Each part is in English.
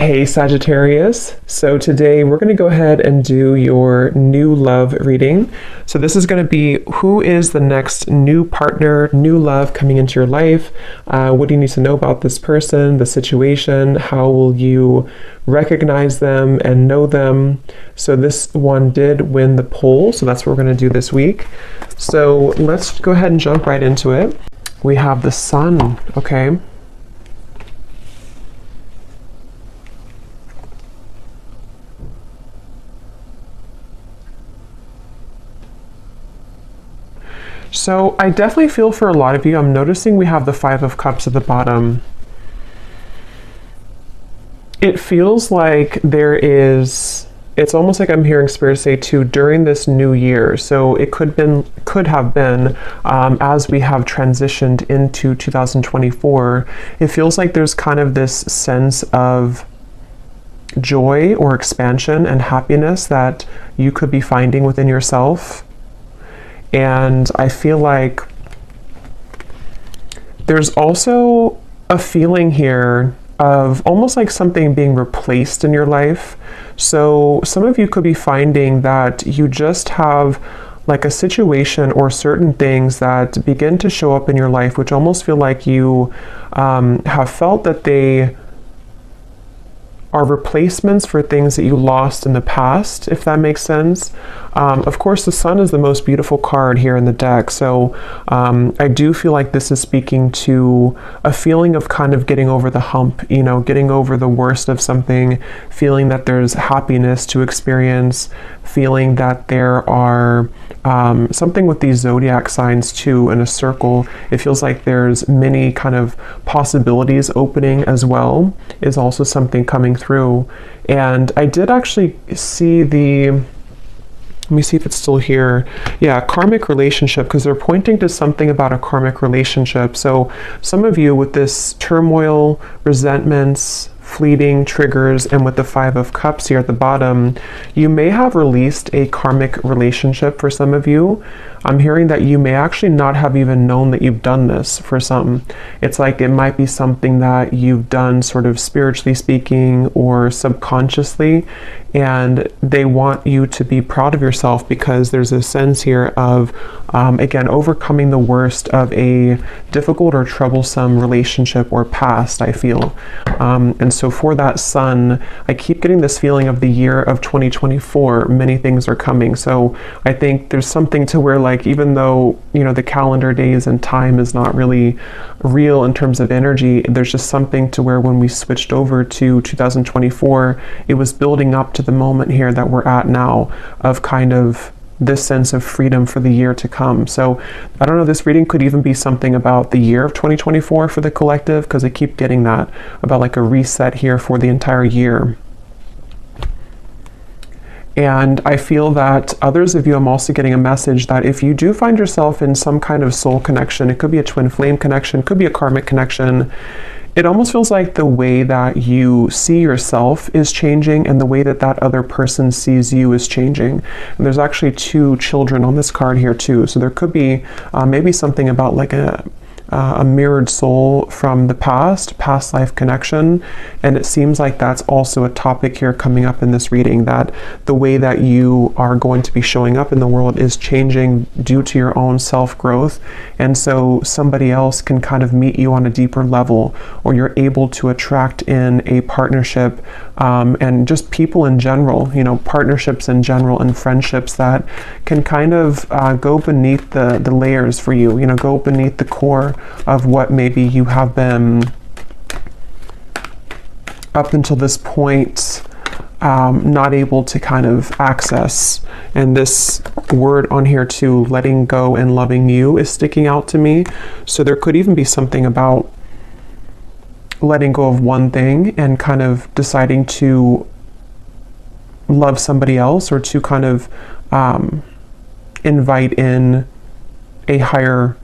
Hey Sagittarius, so today we're going to go ahead and do your new love reading. So this is going to be who is the next new partner, new love coming into your life. What do you need to know about this person, the situation? How will you recognize them and know them? So this one did win the poll, so that's what we're going to do this week. So let's go ahead and jump right into it. We have the Sun, okay? So I definitely feel for a lot of you, I'm noticing we have the Five of Cups at the bottom. It feels like it's almost like I'm hearing Spirit say too, during this new year. So it could have been as we have transitioned into 2024, it feels like there's kind of this sense of joy or expansion and happiness that you could be finding within yourself. And I feel like there's also a feeling here of almost like something being replaced in your life. So some of you could be finding that you just have like a situation or certain things that begin to show up in your life, which almost feel like you have felt that they are replacements for things that you lost in the past, if that makes sense. Of course, the Sun is the most beautiful card here in the deck, so I do feel like this is speaking to a feeling of kind of getting over the hump, you know, getting over the worst of something, feeling that there's happiness to experience, feeling that there are something with these zodiac signs too in a circle. It feels like there's many kind of possibilities opening as well, is also something coming through. And I did actually see let me see if it's still here. Yeah, karmic relationship, because they're pointing to something about a karmic relationship. So some of you with this turmoil, resentments, fleeting triggers, and with the Five of Cups here at the bottom, you may have released a karmic relationship for some of you. I'm hearing that you may actually not have even known that you've done this for some. It's like it might be something that you've done sort of spiritually speaking or subconsciously, and they want you to be proud of yourself because there's a sense here of, again, overcoming the worst of a difficult or troublesome relationship or past, I feel. And so for that Sun, I keep getting this feeling of the year of 2024, many things are coming. So I think there's something to where, like, even though, you know, the calendar days and time is not really real in terms of energy, there's just something to where when we switched over to 2024, it was building up to the moment here that we're at now of kind of this sense of freedom for the year to come. So I don't know, this reading could even be something about the year of 2024 for the collective, because I keep getting that about like a reset here for the entire year. And I feel that others of you, I'm also getting a message that if you do find yourself in some kind of soul connection, it could be a twin flame connection, could be a karmic connection, it almost feels like the way that you see yourself is changing and the way that that other person sees you is changing. And there's actually two children on this card here too. So there could be maybe something about like a mirrored soul from the past life connection. And it seems like that's also a topic here coming up in this reading, that the way that you are going to be showing up in the world is changing due to your own self-growth. And so somebody else can kind of meet you on a deeper level, or you're able to attract in a partnership, and just people in general, you know, partnerships in general and friendships that can kind of go beneath the layers for you, you know, go beneath the core of what maybe you have been up until this point not able to kind of access. And this word on here too, letting go and loving you, is sticking out to me. So there could even be something about letting go of one thing and kind of deciding to love somebody else, or to kind of invite in a higher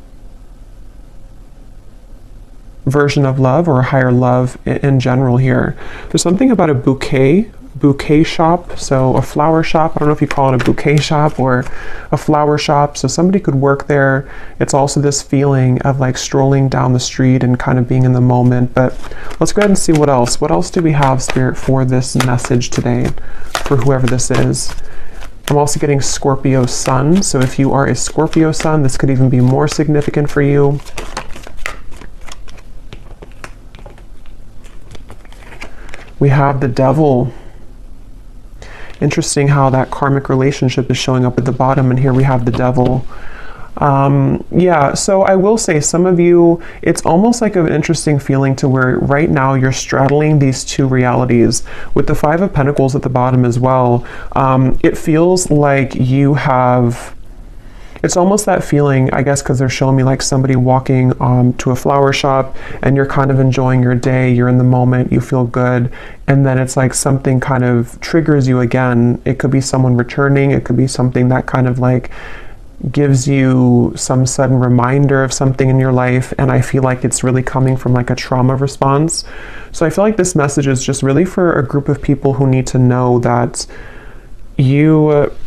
version of love, or a higher love in general here. There's something about a bouquet bouquet shop, so a flower shop. I don't know if you call it a bouquet shop or a flower shop, so somebody could work there. It's also this feeling of like strolling down the street and kind of being in the moment. But let's go ahead and see what else do we have, Spirit, for this message today for whoever this is. I'm also getting Scorpio Sun, so if you are a Scorpio Sun, this could even be more significant for you. We have the Devil. Interesting how that karmic relationship is showing up at the bottom, and here we have the Devil. Yeah, so I will say some of you, it's almost like an interesting feeling to where right now you're straddling these two realities. With the Five of Pentacles at the bottom as well, it feels like you have... It's almost that feeling, I guess, because they're showing me like somebody walking to a flower shop and you're kind of enjoying your day, you're in the moment, you feel good, and then it's like something kind of triggers you again. It could be someone returning, it could be something that kind of like gives you some sudden reminder of something in your life, and I feel like it's really coming from like a trauma response. So I feel like this message is just really for a group of people who need to know that you've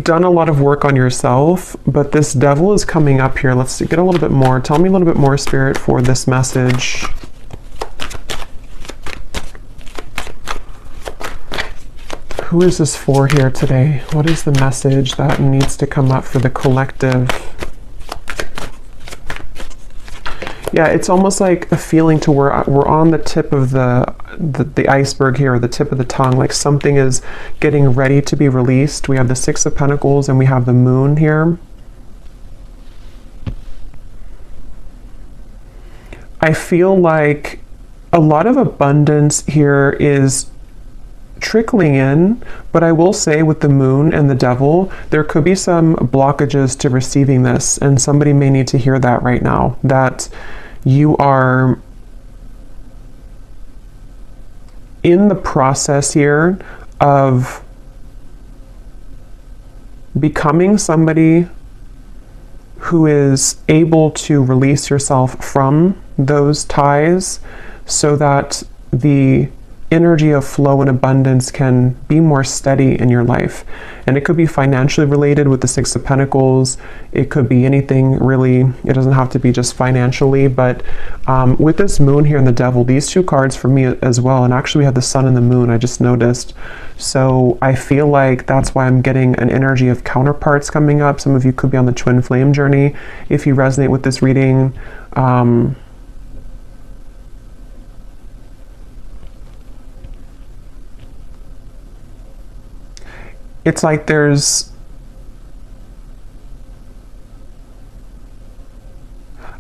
done a lot of work on yourself, but this Devil is coming up here. Let's get a little bit more. Tell me a little bit more, Spirit, for this message. Who is this for here today? What is the message that needs to come up for the collective? Yeah, it's almost like a feeling to where we're on the tip of the iceberg here, or the tip of the tongue, like something is getting ready to be released. We have the Six of Pentacles and we have the Moon here. I feel like a lot of abundance here is trickling in, but I will say with the Moon and the Devil, there could be some blockages to receiving this, and somebody may need to hear that right now, that you are in the process here of becoming somebody who is able to release yourself from those ties so that the energy of flow and abundance can be more steady in your life. And it could be financially related with the Six of Pentacles. It could be anything really. It doesn't have to be just financially, but with this Moon here and the Devil, these two cards for me as well, and actually we have the Sun and the Moon, I just noticed. So I feel like that's why I'm getting an energy of counterparts coming up. Some of you could be on the twin flame journey if you resonate with this reading. It's like there's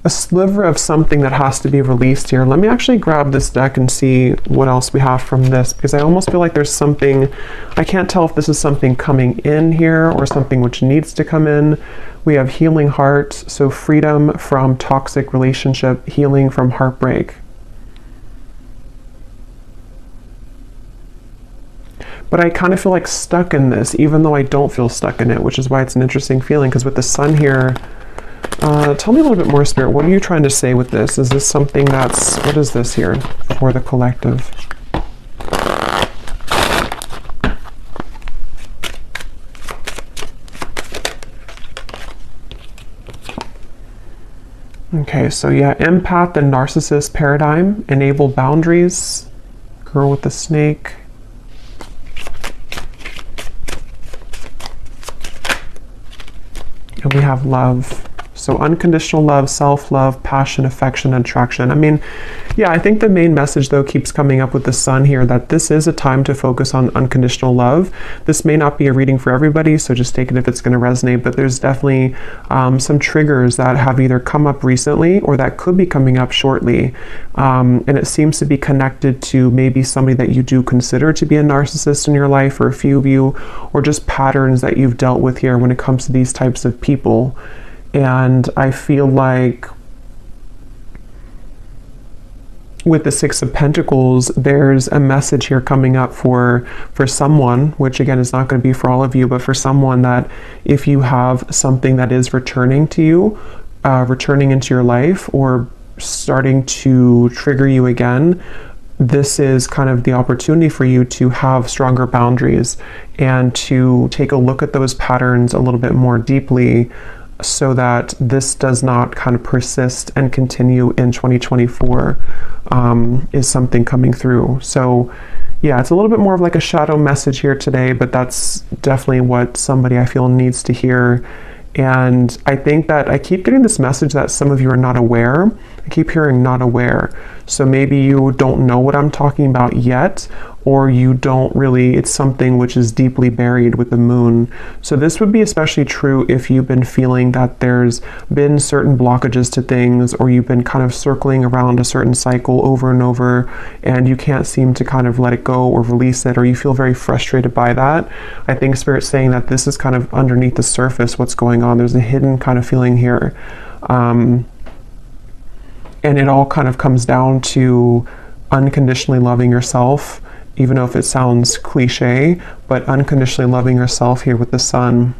a sliver of something that has to be released here. Let me actually grab this deck and see what else we have from this, because I almost feel like there's something, I can't tell if this is something coming in here or something which needs to come in. We have Healing Heart, so freedom from toxic relationship, healing from heartbreak. But I kind of feel like stuck in this, even though I don't feel stuck in it, which is why it's an interesting feeling, because with the Sun here, tell me a little bit more, Spirit. What are you trying to say with this? Is this something that's, what is this here for the collective? Okay, so yeah, empath and narcissist paradigm, enable boundaries, girl with the snake. And we have love. So unconditional love, self-love, passion, affection, and attraction. I mean, yeah, I think the main message though keeps coming up with the Sun here, that this is a time to focus on unconditional love. This may not be a reading for everybody, so just take it if it's going to resonate, but there's definitely some triggers that have either come up recently or that could be coming up shortly. And it seems to be connected to maybe somebody that you do consider to be a narcissist in your life, or a few of you, or just patterns that you've dealt with here when it comes to these types of people. And I feel like with the Six of Pentacles, there's a message here coming up for someone, which again is not going to be for all of you, but for someone, that if you have something that is returning to you, returning into your life, or starting to trigger you again, this is kind of the opportunity for you to have stronger boundaries and to take a look at those patterns a little bit more deeply, so that this does not kind of persist and continue in 2024, is something coming through. So yeah, it's a little bit more of like a shadow message here today, but that's definitely what somebody I feel needs to hear. And I think that I keep getting this message that some of you are not aware. I keep hearing not aware. So maybe you don't know what I'm talking about yet, or you don't really, it's something which is deeply buried with the moon. So this would be especially true if you've been feeling that there's been certain blockages to things, or you've been kind of circling around a certain cycle over and over, and you can't seem to kind of let it go or release it, or you feel very frustrated by that. I think Spirit's saying that this is kind of underneath the surface what's going on. There's a hidden kind of feeling here. And it all kind of comes down to unconditionally loving yourself, even though if it sounds cliche, but unconditionally loving yourself here with the sun.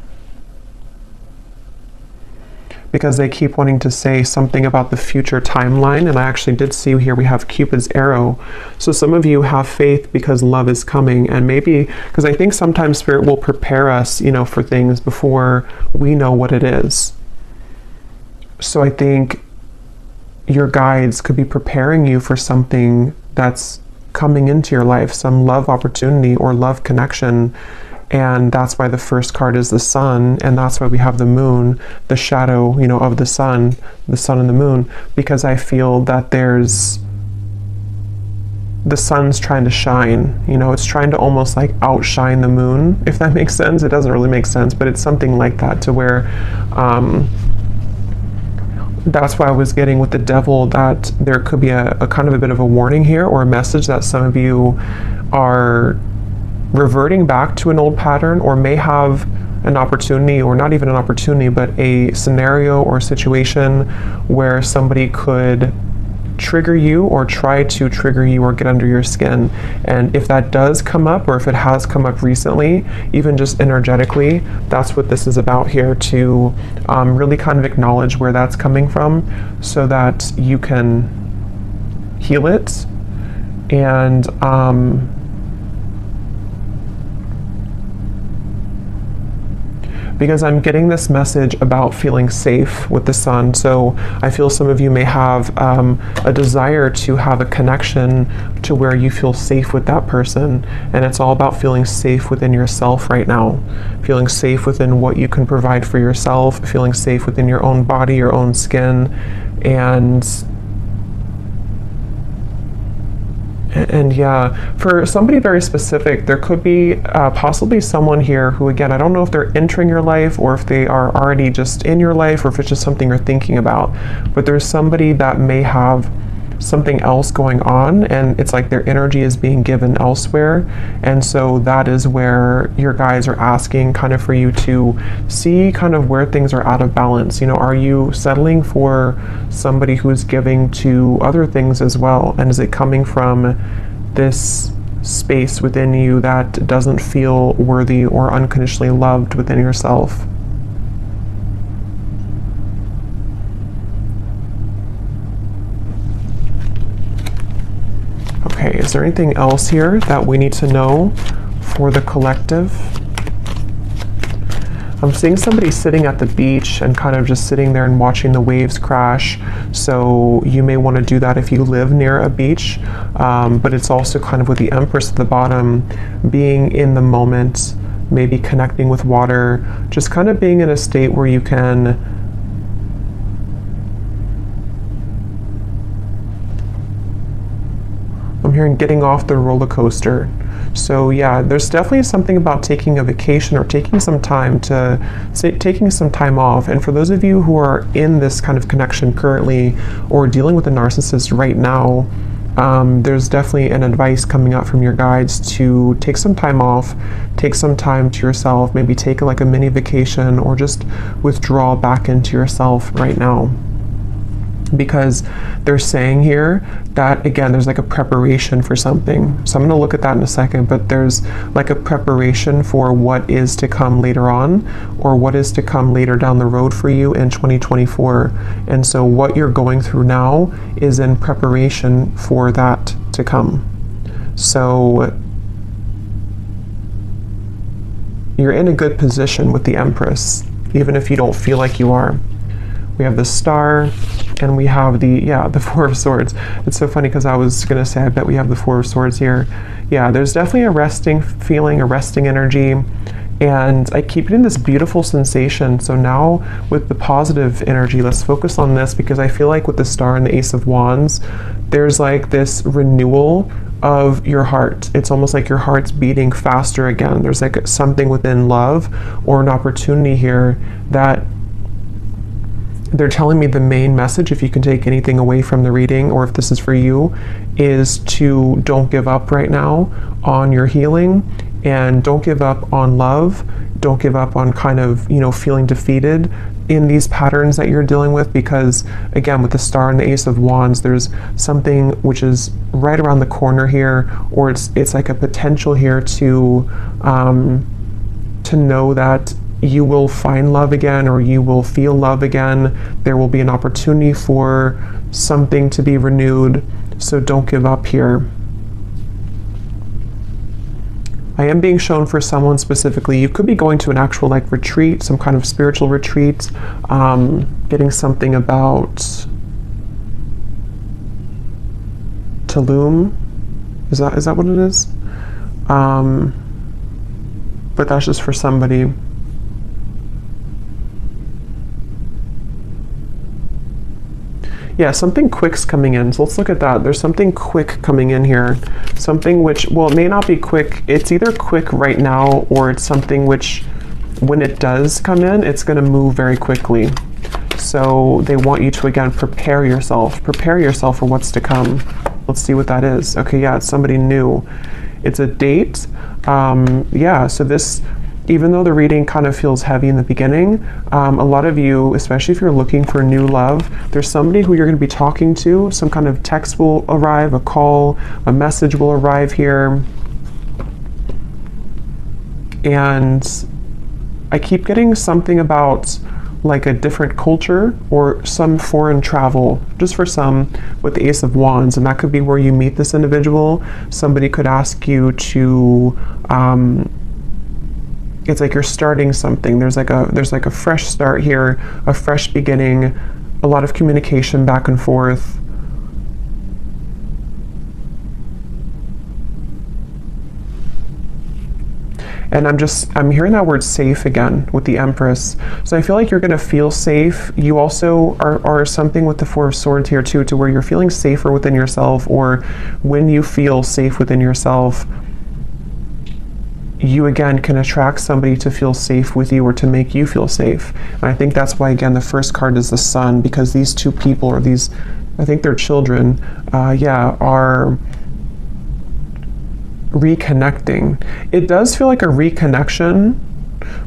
Because they keep wanting to say something about the future timeline, and I actually did see here we have Cupid's arrow. So some of you have faith because love is coming, and maybe, because I think sometimes Spirit will prepare us, for things before we know what it is. So I think your guides could be preparing you for something that's coming into your life, some love opportunity or love connection. And that's why the first card is the sun, and that's why we have the moon, the shadow, of the sun and the moon, because I feel that the sun's trying to shine, it's trying to almost like outshine the moon, if that makes sense. It doesn't really make sense, but it's something like that, to where, that's why I was getting with the devil that there could be a kind of a bit of a warning here, or a message that some of you are reverting back to an old pattern, or may have an opportunity, or not even an opportunity, but a scenario or situation where somebody could trigger you or try to trigger you or get under your skin. And if that does come up, or if it has come up recently, even just energetically, that's what this is about here, to really kind of acknowledge where that's coming from, so that you can heal it. And because I'm getting this message about feeling safe with the sun. So I feel some of you may have a desire to have a connection to where you feel safe with that person. And it's all about feeling safe within yourself right now. Feeling safe within what you can provide for yourself, feeling safe within your own body, your own skin. And yeah, for somebody very specific, there could be possibly someone here who, again, I don't know if they're entering your life, or if they are already just in your life, or if it's just something you're thinking about, but there's somebody that may have something else going on, and it's like their energy is being given elsewhere. And so that is where your guides are asking kind of for you to see kind of where things are out of balance. Are you settling for somebody who's giving to other things as well? And is it coming from this space within you that doesn't feel worthy or unconditionally loved within yourself? Okay, is there anything else here that we need to know for the collective? I'm seeing somebody sitting at the beach and kind of just sitting there and watching the waves crash. So you may want to do that if you live near a beach. But it's also kind of with the Empress at the bottom, being in the moment, maybe connecting with water, just kind of being in a state where you can I'm hearing getting off the roller coaster. So yeah, there's definitely something about taking a vacation, or taking some time off. And for those of you who are in this kind of connection currently, or dealing with a narcissist right now, there's definitely an advice coming out from your guides to take some time off, take some time to yourself, maybe take like a mini vacation, or just withdraw back into yourself right now. Because they're saying here that, again, there's like a preparation for something. So I'm going to look at that in a second, but there's like a preparation for what is to come later on, or what is to come later down the road for you in 2024. And so what you're going through now is in preparation for that to come. So you're in a good position with the Empress, even if you don't feel like you are. We have the Star, and we have the Four of Swords. It's so funny because I was going to say, I bet we have the Four of Swords here. Yeah, there's definitely a resting feeling, a resting energy, and I keep getting this beautiful sensation. So now with the positive energy, let's focus on this, because I feel like with the Star and the Ace of Wands, there's like this renewal of your heart. It's almost like your heart's beating faster again. There's like something within love or an opportunity here that they're telling me the main message, if you can take anything away from the reading, or if this is for you, is to don't give up right now on your healing, and don't give up on love. Don't give up on kind of, feeling defeated in these patterns that you're dealing with, because again, with the Star and the Ace of Wands, there's something which is right around the corner here, or it's like a potential here to know that you will find love again, or you will feel love again. There will be an opportunity for something to be renewed. So don't give up here. I am being shown for someone specifically, you could be going to an actual like retreat, some kind of spiritual retreat, getting something about Tulum. Is that what it is? But that's just for somebody. Yeah, something quick's coming in. So let's look at that. There's something quick coming in here. Something which, well, it may not be quick. It's either quick right now, or it's something which, when it does come in, it's going to move very quickly. So they want you to, again, prepare yourself. Prepare yourself for what's to come. Let's see what that is. Okay, yeah, it's somebody new. It's a date. Yeah, so this, even though the reading kind of feels heavy in the beginning, a lot of you, especially if you're looking for new love, there's somebody who you're going to be talking to. Some kind of text will arrive, a call, a message will arrive here. And I keep getting something about like a different culture or some foreign travel, just for some with the Ace of Wands. And that could be where you meet this individual. Somebody could ask you to, it's like you're starting something. There's like a fresh start here, a fresh beginning, a lot of communication back and forth. And I'm hearing that word safe again with the Empress. So I feel like you're going to feel safe. You also are something with the Four of Swords here too, to where you're feeling safer within yourself, or when you feel safe within yourself, you again can attract somebody to feel safe with you, or to make you feel safe. And I think that's why, again, the first card is the Sun, because these two people, or these, I think they're children, are reconnecting. It does feel like a reconnection,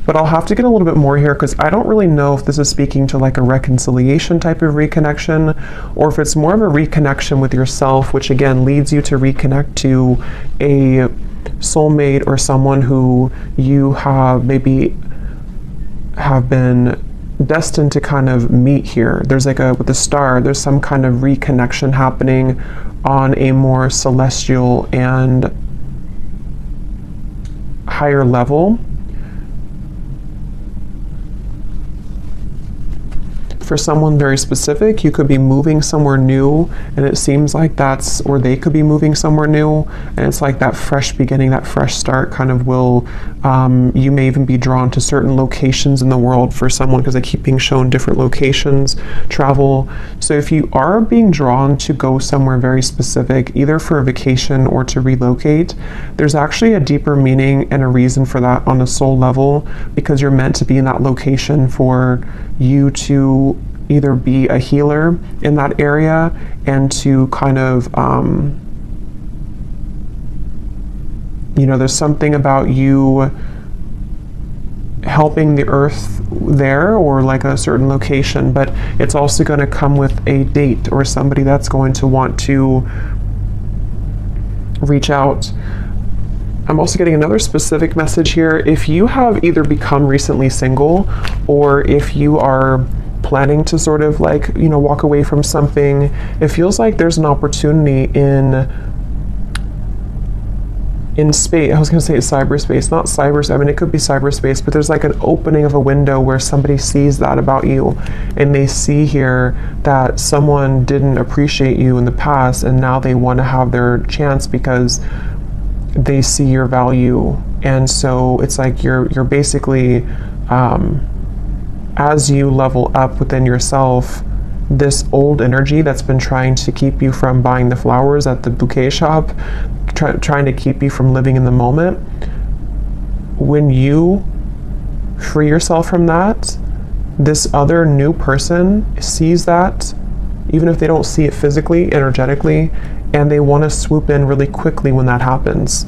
but I'll have to get a little bit more here, because I don't really know if this is speaking to like a reconciliation type of reconnection, or if it's more of a reconnection with yourself, which again leads you to reconnect to a soulmate, or someone who you have maybe have been destined to kind of meet here. There's like with the Star, there's some kind of reconnection happening on a more celestial and higher level. For someone very specific, you could be moving somewhere new, and it seems like that's, or they could be moving somewhere new, and it's like that fresh beginning, that fresh start kind of will, you may even be drawn to certain locations in the world for someone, because I keep being shown different locations, travel. So if you are being drawn to go somewhere very specific, either for a vacation or to relocate, there's actually a deeper meaning and a reason for that on a soul level, because you're meant to be in that location for you to either be a healer in that area, and to kind of, there's something about you helping the earth there, or like a certain location, but it's also going to come with a date, or somebody that's going to want to reach out. I'm also getting another specific message here. If you have either become recently single, or if you are planning to sort of like, walk away from something, it feels like there's an opportunity in in space. I was going to say cyberspace, not cyberspace. I mean, it could be cyberspace, but there's like an opening of a window where somebody sees that about you, and they see here that someone didn't appreciate you in the past, and now they want to have their chance because they see your value. And so it's like you're basically, as you level up within yourself, this old energy that's been trying to keep you from buying the flowers at the bouquet shop, trying to keep you from living in the moment, when you free yourself from that, this other new person sees that, even if they don't see it physically, energetically, and they want to swoop in really quickly when that happens.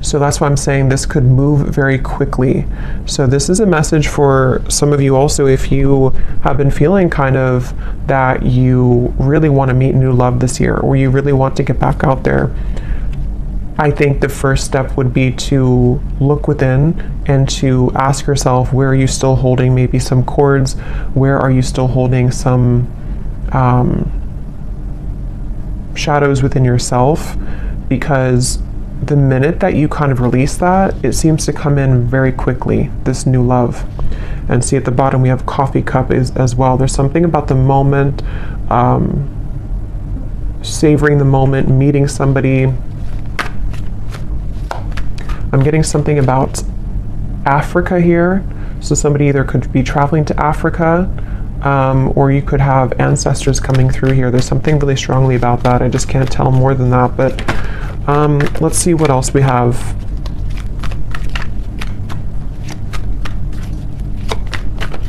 So that's why I'm saying this could move very quickly. So this is a message for some of you also, if you have been feeling kind of that you really want to meet new love this year, or you really want to get back out there. I think the first step would be to look within and to ask yourself, where are you still holding maybe some cords? Where are you still holding some shadows within yourself? Because the minute that you kind of release that, it seems to come in very quickly, this new love. And see at the bottom we have coffee cup as well. There's something about the moment, savoring the moment, meeting somebody. I'm getting something about Africa here. So somebody either could be traveling to Africa, or you could have ancestors coming through here. There's something really strongly about that. I just can't tell more than that, but let's see what else we have.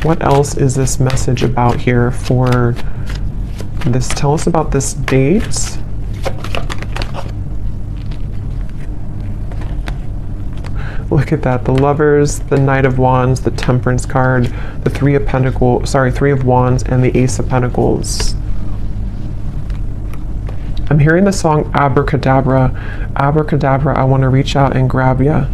What else is this message about here for this? Tell us about this date. Look at that, the Lovers, the Knight of Wands, the Temperance card, the Three of Wands, and the Ace of Pentacles. I'm hearing the song Abracadabra. Abracadabra, I want to reach out and grab ya.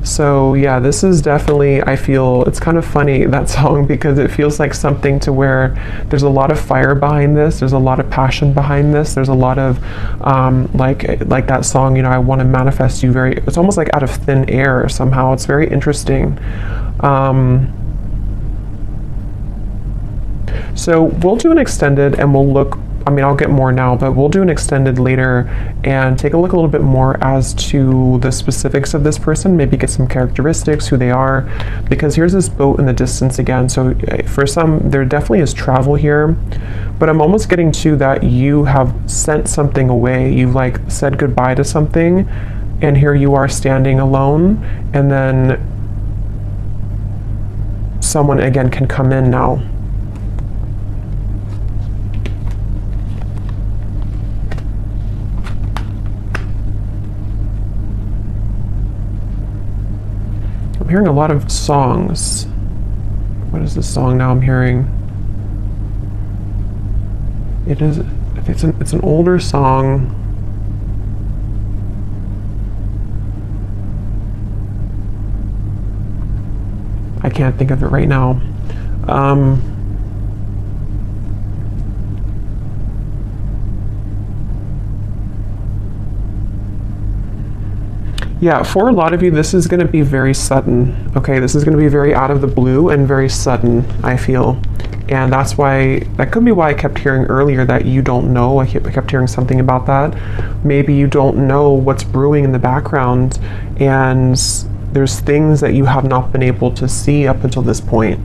So yeah, this is definitely, I feel, it's kind of funny, that song, because it feels like something to where there's a lot of fire behind this, there's a lot of passion behind this, there's a lot of, like that song, you know, I want to manifest you very, it's almost like out of thin air somehow. It's very interesting. So we'll do an extended and we'll look, I mean, I'll get more now, but we'll do an extended later and take a look a little bit more as to the specifics of this person, maybe get some characteristics, who they are, because here's this boat in the distance again. So for some, there definitely is travel here, but I'm almost getting to that you have sent something away. You've like said goodbye to something, and here you are standing alone, and then someone again can come in now. I'm hearing a lot of songs. What is this song now I'm hearing? It's an older song. I can't think of it right now. Yeah, for a lot of you, this is going to be very sudden. Okay, this is going to be very out of the blue and very sudden, I feel. And that's why, that could be why I kept hearing earlier that you don't know. I kept hearing something about that. Maybe you don't know what's brewing in the background, and there's things that you have not been able to see up until this point.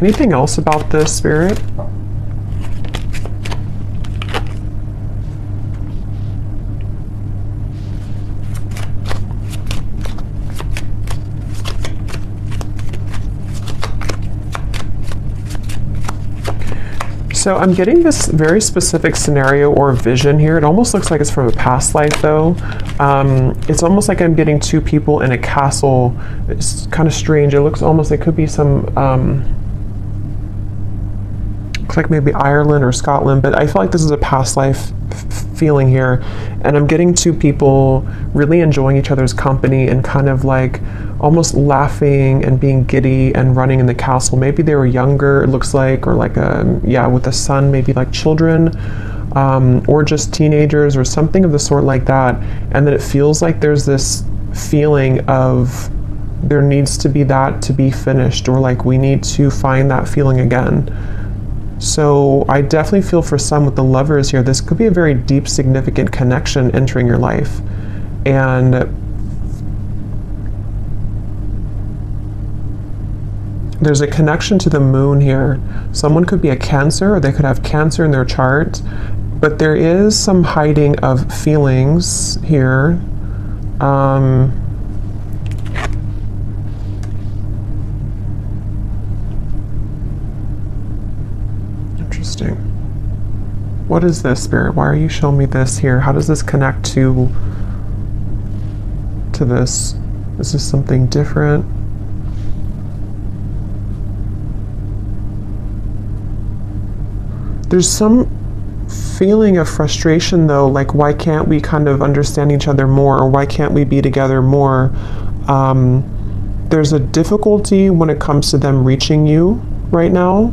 Anything else about this, Spirit? So I'm getting this very specific scenario or vision here. It almost looks like it's from a past life though. It's almost like I'm getting two people in a castle. It's kind of strange. It looks almost, it could be some like maybe Ireland or Scotland, but I feel like this is a past life feeling here. And I'm getting two people really enjoying each other's company and kind of like almost laughing and being giddy and running in the castle. Maybe they were younger, it looks like, or like with a son, maybe like children, or just teenagers or something of the sort like that. And then it feels like there's this feeling of there needs to be that to be finished, or like we need to find that feeling again. So I definitely feel for some with the Lovers here, this could be a very deep, significant connection entering your life. And there's a connection to the moon here. Someone could be a Cancer, or they could have Cancer in their chart, but there is some hiding of feelings here. Interesting. What is this, Spirit? Why are you showing me this here? How does this connect to this? Is this something different? There's some feeling of frustration though, like why can't we kind of understand each other more, or why can't we be together more? There's a difficulty when it comes to them reaching you right now.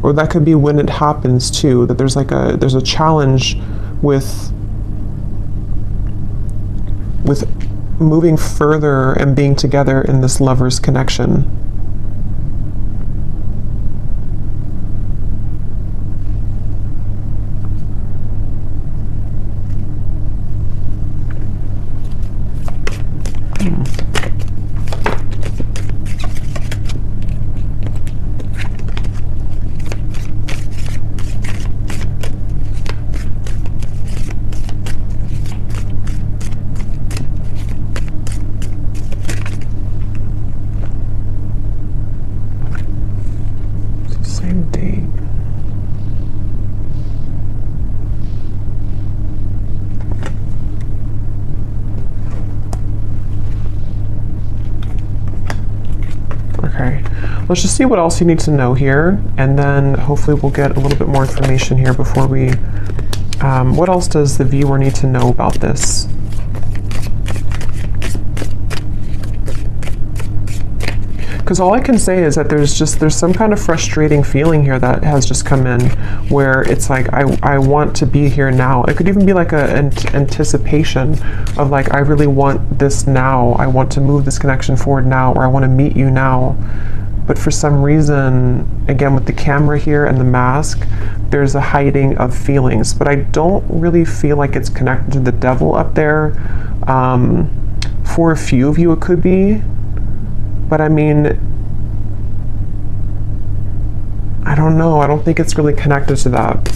Or that could be when it happens too, that there's a challenge with moving further and being together in this Lovers connection. Let's just see what else you need to know here, and then hopefully we'll get a little bit more information here before we... what else does the viewer need to know about this? Because all I can say is that there's some kind of frustrating feeling here that has just come in, where it's like I want to be here now. It could even be like an anticipation of like, I really want this now. I want to move this connection forward now, or I want to meet you now. But for some reason, again with the camera here and the mask, there's a hiding of feelings. But I don't really feel like it's connected to the devil up there. For a few of you it could be. But I mean, I don't know. I don't think it's really connected to that.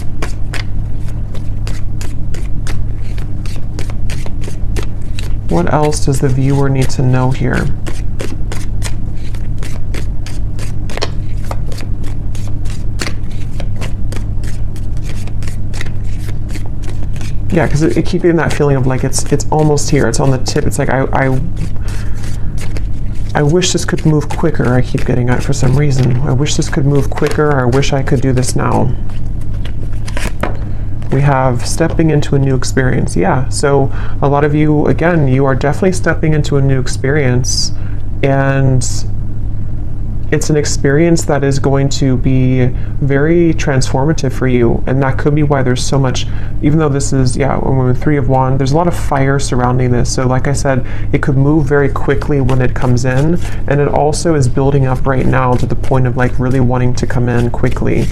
What else does the viewer need to know here? Yeah, because it keeps getting that feeling of like it's almost here. It's on the tip. It's like I wish this could move quicker. I keep getting that for some reason. I wish this could move quicker. I wish I could do this now. We have stepping into a new experience. Yeah, so a lot of you, again, you are definitely stepping into a new experience, and it's an experience that is going to be very transformative for you. And that could be why there's so much, even though this is, Three of Wands, there's a lot of fire surrounding this. So like I said, it could move very quickly when it comes in. And it also is building up right now to the point of like really wanting to come in quickly.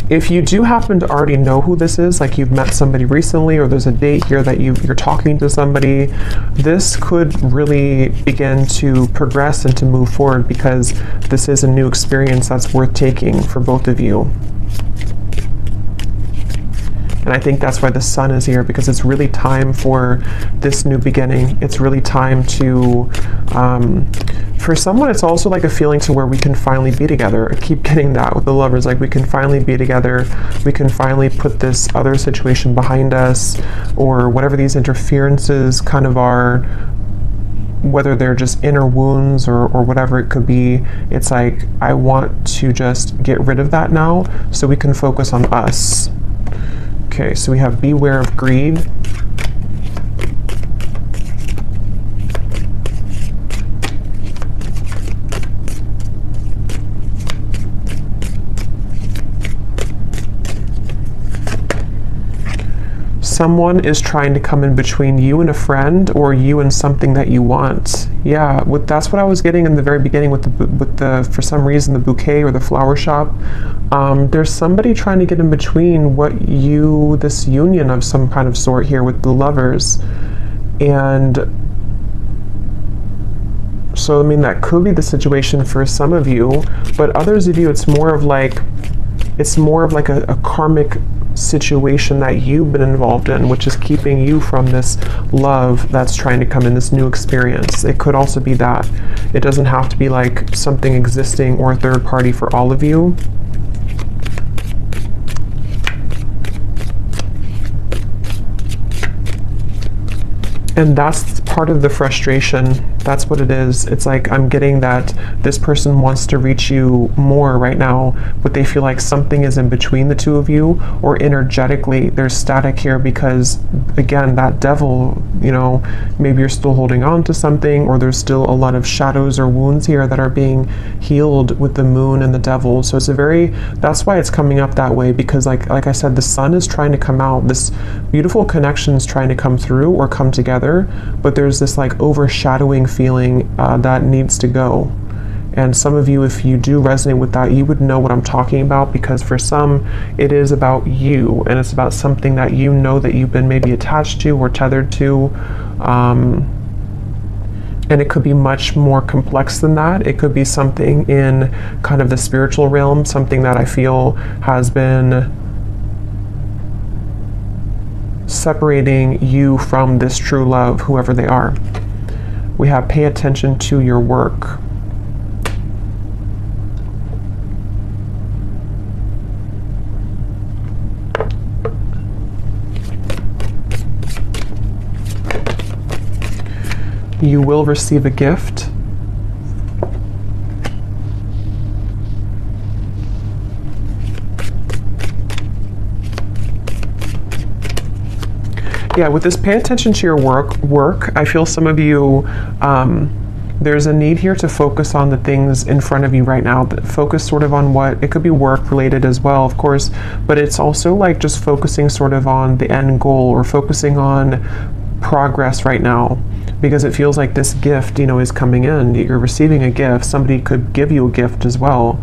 If you do happen to already know who this is, like you've met somebody recently, or there's a date here that you're talking to somebody, this could really begin to progress and to move forward, because this is a new experience that's worth taking for both of you. And I think that's why the Sun is here, because it's really time for this new beginning. It's really time to, for someone, it's also like a feeling to where we can finally be together. I keep getting that with the Lovers, like we can finally be together. We can finally put this other situation behind us, or whatever these interferences kind of are. whether they're just inner wounds or whatever it could be. It's like, I want to just get rid of that now so we can focus on us. Okay, so we have beware of greed. Someone is trying to come in between you and a friend, or you and something that you want. Yeah, that's what I was getting in the very beginning with the for some reason, the bouquet or the flower shop. There's somebody trying to get in between this union of some kind of sort here with the lovers. And so, I mean, that could be the situation for some of you, but others of you, it's more of like a karmic situation that you've been involved in, which is keeping you from this love that's trying to come in, this new experience. It could also be that. It doesn't have to be like something existing or a third party for all of you. And that's part of the frustration. That's what it is. It's like, I'm getting that this person wants to reach you more right now, but they feel like something is in between the two of you, or energetically there's static here because, again, that devil, you know, maybe you're still holding on to something, or there's still a lot of shadows or wounds here that are being healed with the moon and the devil. So it's that's why it's coming up that way, because like I said, the sun is trying to come out. This beautiful connection is trying to come through or come together, but there's this like overshadowing feeling that needs to go. And some of you, if you do resonate with that, you would know what I'm talking about, because for some it is about you, and it's about something that you know that you've been maybe attached to or tethered to, and it could be much more complex than that. It could be something in kind of the spiritual realm, something that I feel has been separating you from this true love, whoever they are. We have pay attention to your work. You will receive a gift. Yeah, with this pay attention to your work, I feel some of you, there's a need here to focus on the things in front of you right now. Focus sort of on what, it could be work related as well, of course, but it's also like just focusing sort of on the end goal, or focusing on progress right now, because it feels like this gift, you know, is coming in. You're receiving a gift. Somebody could give you a gift as well.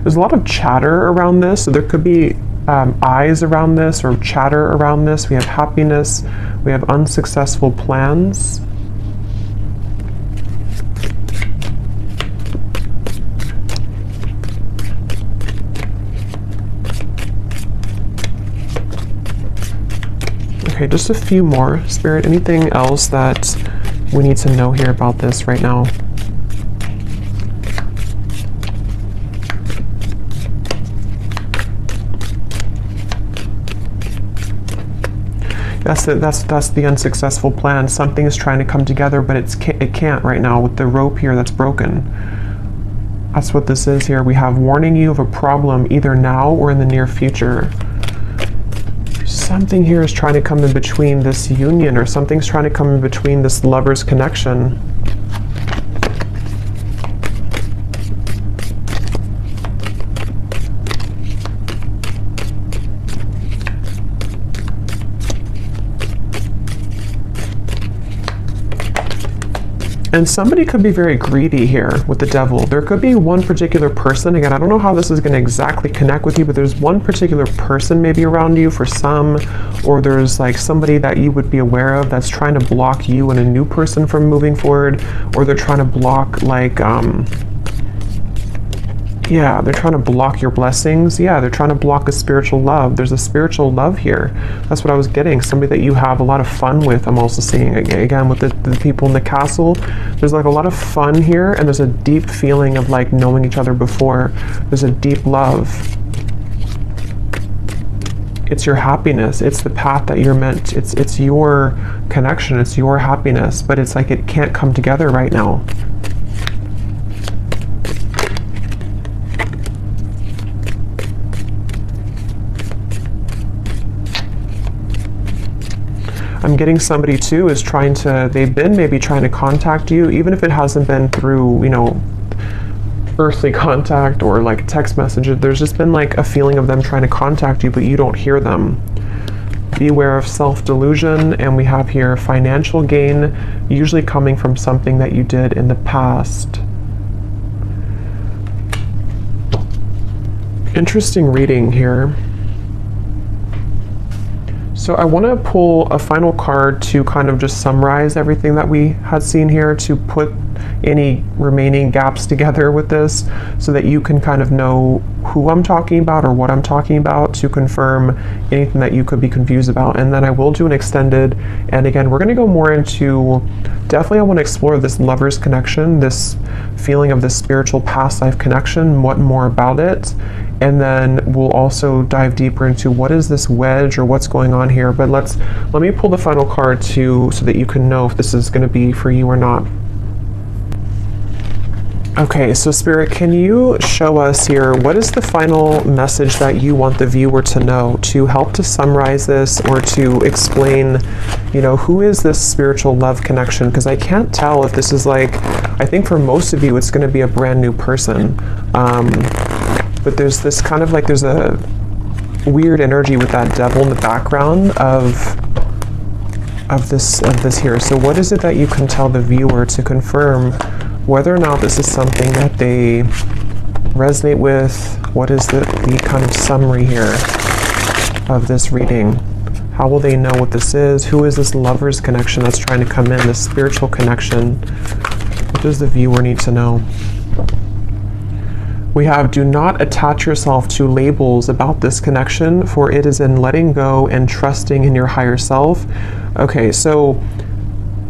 There's a lot of chatter around this, so there could be eyes around this, or chatter around this. We have happiness, we have unsuccessful plans. Okay, just a few more. Spirit, anything else that we need to know here about this right now? That's the unsuccessful plan. Something is trying to come together, but it can't right now with the rope here that's broken. That's what this is here. We have warning you of a problem either now or in the near future. Something here is trying to come in between this union, or something's trying to come in between this lover's connection. And somebody could be very greedy here with the devil. There could be one particular person. Again, I don't know how this is going to exactly connect with you, but there's one particular person maybe around you for some, or there's like somebody that you would be aware of that's trying to block you and a new person from moving forward, or they're trying to block like Yeah, they're trying to block your blessings. Yeah, they're trying to block a spiritual love. There's a spiritual love here. That's what I was getting. Somebody that you have a lot of fun with. I'm also seeing, again, with the people in the castle. There's like a lot of fun here, and there's a deep feeling of like knowing each other before. There's a deep love. It's your happiness. It's the path that you're meant. It's your connection. It's your happiness. But it's like it can't come together right now. I'm getting somebody too is trying to, they've been maybe trying to contact you, even if it hasn't been through, you know, earthly contact or like text messages. There's just been like a feeling of them trying to contact you, but you don't hear them. Beware of self-delusion. And we have here financial gain, usually coming from something that you did in the past. Interesting reading here. So I want to pull a final card to kind of just summarize everything that we had seen here, to put any remaining gaps together with this so that you can kind of know who I'm talking about or what I'm talking about, to confirm anything that you could be confused about. And then I will do an extended, and again, we're going to go more into, definitely I want to explore this lover's connection, this feeling of this spiritual past life connection, what more about it. And then we'll also dive deeper into what is this wedge or what's going on here. But let me pull the final card too, so that you can know if this is going to be for you or not. Okay, so Spirit, can you show us here, what is the final message that you want the viewer to know, to help to summarize this or to explain, you know, who is this spiritual love connection? Because I can't tell if this is like, I think for most of you it's going to be a brand new person. But there's this kind of like, there's a weird energy with that devil in the background of this here. So what is it that you can tell the viewer to confirm whether or not this is something that they resonate with? What is the kind of summary here of this reading? How will they know what this is? Who is this lover's connection that's trying to come in, this spiritual connection? What does the viewer need to know? We have, do not attach yourself to labels about this connection, for it is in letting go and trusting in your higher self. Okay, so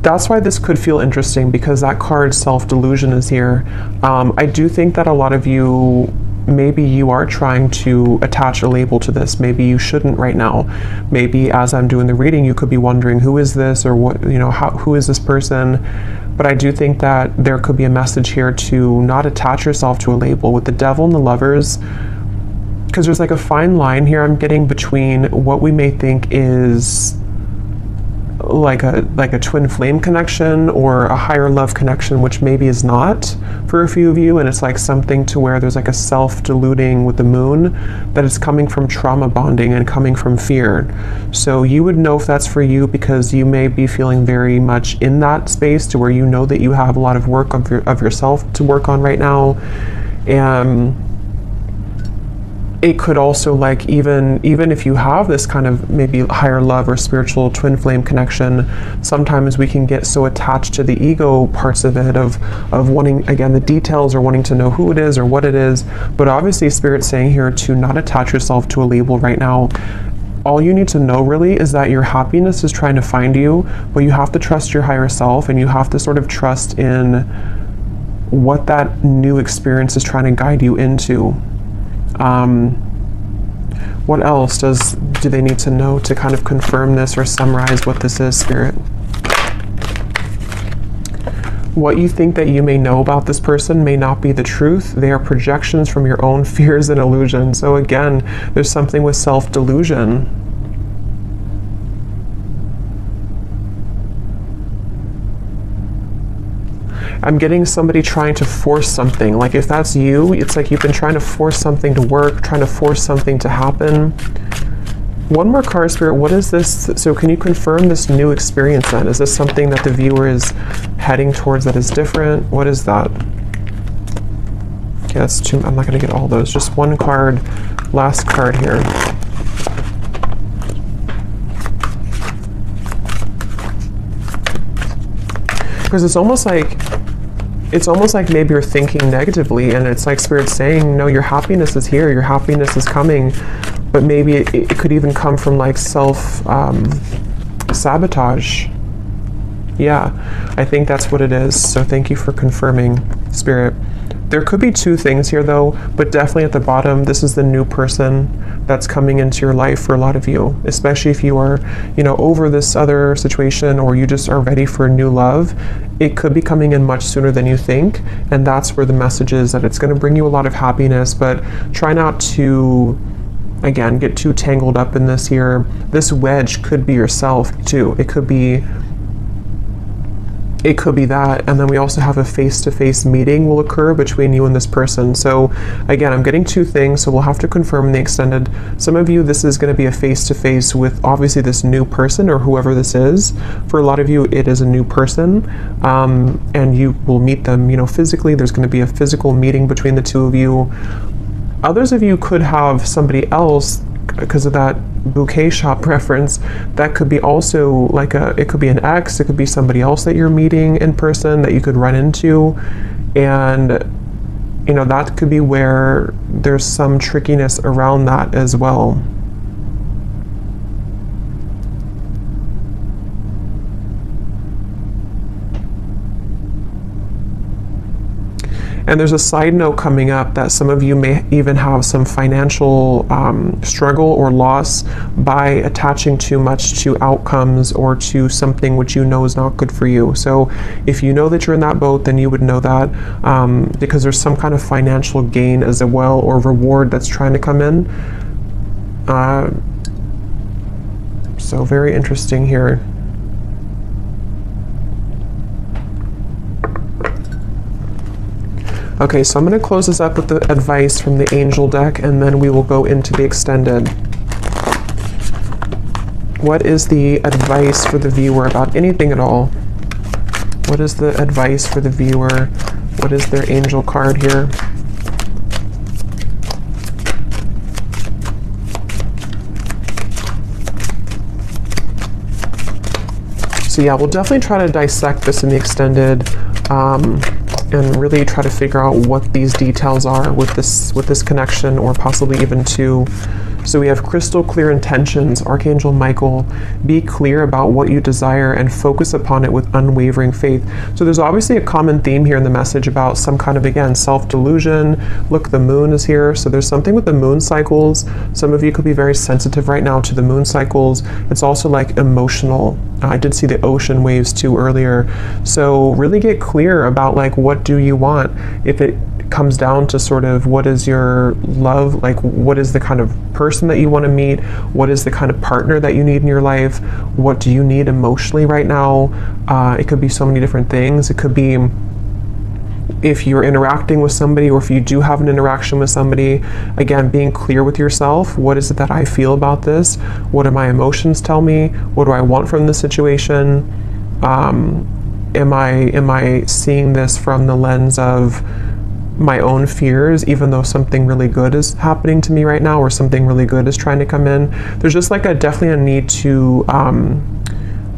that's why this could feel interesting, because that card self-delusion is here. I do think that a lot of you, maybe you are trying to attach a label to this. Maybe you shouldn't right now. Maybe as I'm doing the reading, you could be wondering, who is this, or what, you know, who is this person? But I do think that there could be a message here to not attach yourself to a label with the devil and the lovers, because there's like a fine line here I'm getting between what we may think is like a twin flame connection or a higher love connection, which maybe is not for a few of you, and it's like something to where there's like a self-deluding with the moon, that it's coming from trauma bonding and coming from fear. So you would know if that's for you, because you may be feeling very much in that space to where you know that you have a lot of work of yourself to work on right now. And it could also, like, even if you have this kind of maybe higher love or spiritual twin flame connection, sometimes we can get so attached to the ego parts of it, of wanting, again, the details, or wanting to know who it is or what it is. But obviously Spirit's saying here to not attach yourself to a label right now. All you need to know really is that your happiness is trying to find you, but you have to trust your higher self, and you have to sort of trust in what that new experience is trying to guide you into. What else do they need to know to kind of confirm this or summarize what this is, Spirit? What you think that you may know about this person may not be the truth. They are projections from your own fears and illusions. So again, there's something with self-delusion. I'm getting somebody trying to force something. Like if that's you, it's like you've been trying to force something to work, trying to force something to happen. One more card, Spirit. What is this? So can you confirm this new experience then? Is this something that the viewer is heading towards that is different? What is that? Okay, that's two. I'm not going to get all those. Just one card. Last card here. Because it's almost like it's almost like maybe you're thinking negatively, and it's like Spirit's saying, no, your happiness is here, your happiness is coming, but maybe it could even come from like sabotage. Yeah, I think that's what it is. So thank you for confirming, Spirit. There could be two things here though, but definitely at the bottom, this is the new person that's coming into your life for a lot of you, especially if you are, over this other situation, or you just are ready for new love. It could be coming in much sooner than you think, and that's where the message is, that it's going to bring you a lot of happiness, but try not to, again, get too tangled up in this here. This wedge could be yourself too. It could be that, and then we also have a face-to-face meeting will occur between you and this person. So again, I'm getting two things, so we'll have to confirm in the extended. Some of you, this is going to be a face-to-face with obviously this new person or whoever this is. For a lot of you, it is a new person, and you will meet them, physically. There's going to be a physical meeting between the two of you. Others of you could have somebody else, because of that bouquet shop reference, that could be also like it could be an ex, it could be somebody else that you're meeting in person that you could run into, and that could be where there's some trickiness around that as well. And there's a side note coming up that some of you may even have some financial struggle or loss by attaching too much to outcomes or to something which you know is not good for you. So if you know that you're in that boat, then you would know that, because there's some kind of financial gain as well, or reward that's trying to come in. So very interesting here. Okay, so I'm going to close this up with the advice from the angel deck, and then we will go into the extended. What is the advice for the viewer about anything at all? What is the advice for the viewer? What is their angel card here? So yeah, we'll definitely try to dissect this in the extended, and really try to figure out what these details are with this connection, or possibly even two. So we have crystal clear intentions, Archangel Michael. Be clear about what you desire and focus upon it with unwavering faith. So there's obviously a common theme here in the message about some kind of, again, self-delusion. Look, the moon is here. So there's something with the moon cycles. Some of you could be very sensitive right now to the moon cycles. It's also like emotional. I did see the ocean waves too earlier. So really get clear about like, what do you want? If it comes down to sort of what is your love, like what is the kind of person that you want to meet, what is the kind of partner that you need in your life, what do you need emotionally right now. It could be so many different things. It could be if you're interacting with somebody, or if you do have an interaction with somebody, again, being clear with yourself. What is it that I feel about this? What do my emotions tell me? What do I want from this situation? Am I seeing this from the lens of my own fears, even though something really good is happening to me right now, or something really good is trying to come in? There's just like definitely a need to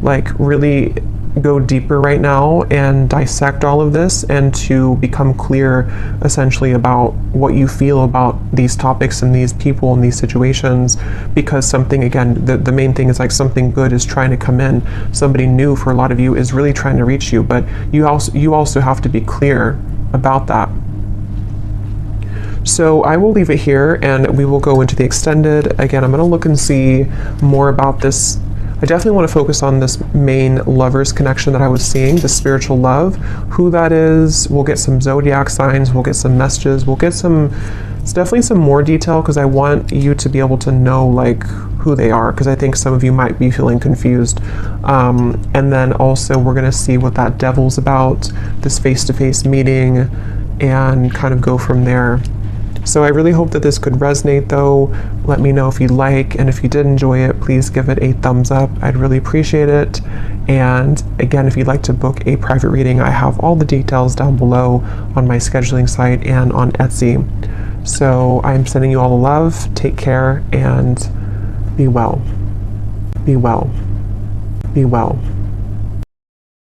like really go deeper right now and dissect all of this, and to become clear essentially about what you feel about these topics and these people and these situations, because something, again, the main thing is like something good is trying to come in. Somebody new for a lot of you is really trying to reach you, but you also have to be clear about that. So I will leave it here, and we will go into the extended. Again, I'm going to look and see more about this. I definitely want to focus on this main lovers connection that I was seeing, the spiritual love, who that is. We'll get some zodiac signs, we'll get some messages, we'll get it's definitely some more detail, because I want you to be able to know like who they are, because I think some of you might be feeling confused. And then also we're going to see what that devil's about, this face-to-face meeting, and kind of go from there. So I really hope that this could resonate though. Let me know if you like, and if you did enjoy it, please give it a thumbs up. I'd really appreciate it. And again, if you'd like to book a private reading, I have all the details down below on my scheduling site and on Etsy. So I'm sending you all the love. Take care and be well. Be well. Be well.